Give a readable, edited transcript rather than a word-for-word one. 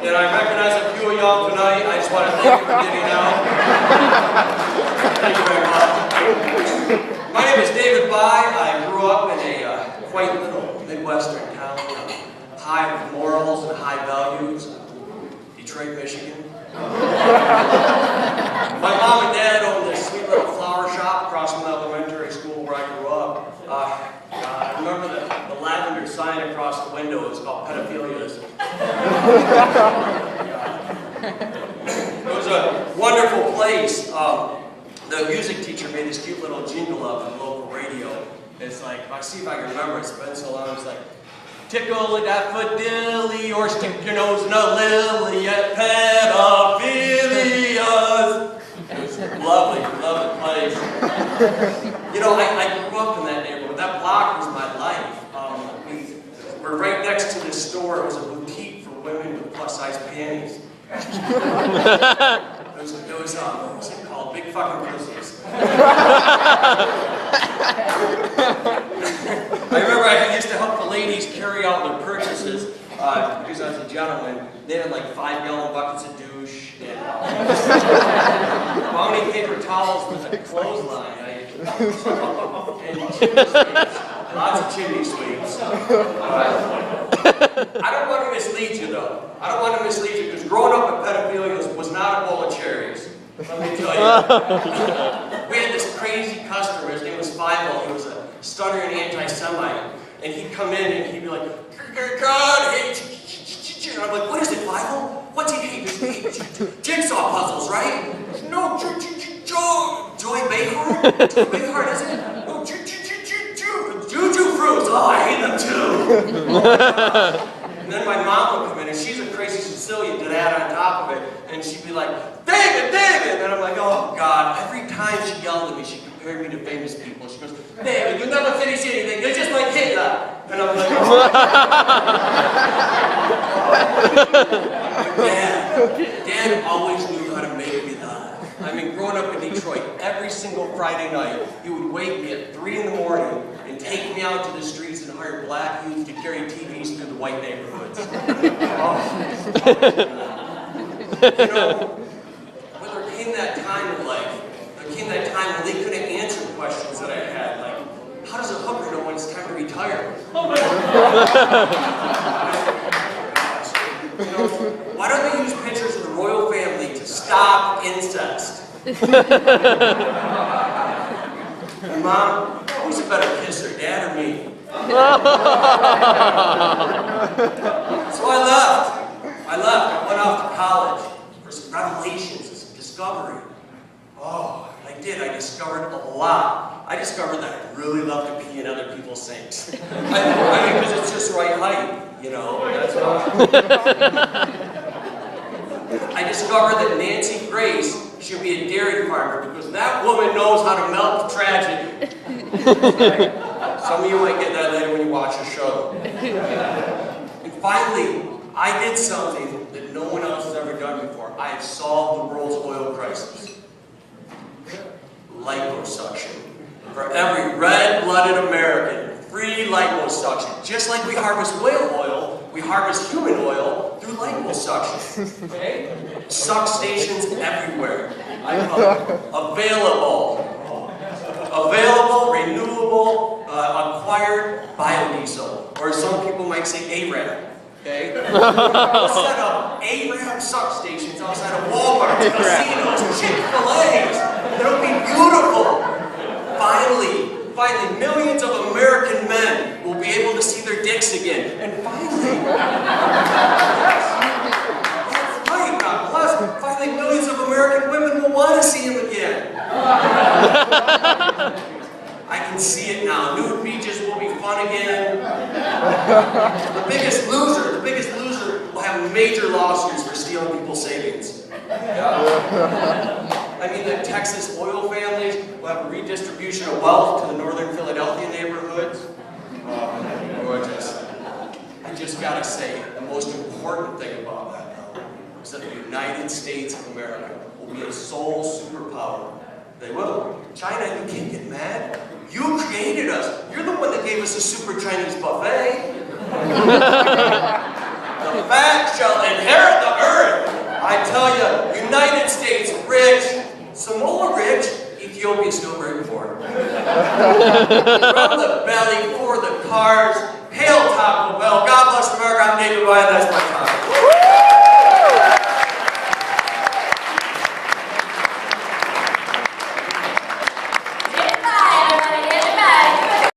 and I recognize a few of y'all tonight. I just want to thank you for getting out. Thank you very much. My name is David By. I grew up in a quite little Midwestern town, high with morals and high values, Detroit, Michigan. My mom and dad owned this sweet little flower shop across from the elementary school where I grew up. I remember the lavender sign across the window. It was called Pedophilias. It was a wonderful place. The music teacher made this cute little jingle up on the local radio. It's like, I see if I can remember, it's been so long, it's like, tickle a daffodilly or stick your nose in a lily at Pedophilias. It was a lovely, lovely place. You know, I grew up in that neighborhood. That block was my life. We're right next to this store. It was a boutique for women with plus-size panties. It was what was it called? Big fucking pussies. I remember I used to help the ladies carry out their purchases because I was a gentleman. They had like 5-gallon buckets of douche and bounty paper towels with a clothesline. And chimney sweeps. Lots of chimney sweeps. I don't want to mislead you though. I don't want to mislead you because growing up at Pedophilias was not a bowl of cherries. Let me tell you. We had this crazy customer, his name was Fivel. He was a stuttering anti-Semite. And he'd come in and he'd be like, God hates. And I'm like, what is it, Fivel? What's he hate? Jigsaw puzzles, right? No, Joy Behar? Joy Behar, is it? No, Juju fruits. Oh, I hate them too. And then my mom would come in, and she's a crazy Sicilian to add on top of it, and she'd be like, David! And I'm like, oh God. Every time she yelled at me, she compared me to famous people. She goes, David, you never finish anything. You're just like Hitler. And I'm like, oh. Dad always knew how to make me laugh. I mean, growing up in Detroit, every single Friday night, he would wake me at 3 in the morning and take me out to the streets and hire black youth to carry TVs through the white neighborhoods. You know, but there came that time in life, there came that time when they couldn't answer the questions that I had, like, how does a hooker know when it's time to retire? You know, why don't they use pictures of the royal family to stop incest? And Mom, who's a better kisser, Dad or me? So I left. I went off to college for some revelations, some discovery. Oh, I did. I discovered a lot. I discovered that I really love to pee in other people's sinks. I mean, because it's just right height, you know. That's why. I discovered that Nancy Grace should be a dairy farmer because that woman knows how to melt tragedy. Some of you might get that later when you watch the show. And finally, I did something that no one else has ever done before. I have solved the world's oil crisis. Liposuction. For every red-blooded American, free liposuction. Just like we harvest whale oil, we harvest human oil through liposuction. Okay? Suck stations everywhere. I call it available. Available, renewable, acquired biodiesel. Or some people might say ARAB. Okay? We'll set up ARAB suck stations outside of Walmart, casinos, Chick-fil-A's. It'll be beautiful. Finally, millions of American men will be able to see their dicks again. And finally, finally millions of American women will want to see him again. I can see it now. Nude beaches will be fun again. The biggest loser will have major lawsuits for stealing people's savings. Yeah. I mean, the Texas oil families will have a redistribution of wealth to the northern Philadelphia neighborhoods. Gorgeous. I just gotta say, the most important thing about that, though, is that the United States of America will be a sole superpower. They will. China, you can't get mad. You created us. You're the one that gave us a super Chinese buffet. the fat shall inherit the earth. I tell you, United States rich, Samoa rich, Ethiopia still very poor. From the belly, for the cars, hail Taco Bell. God bless America. I'm David Ryan. That's my time.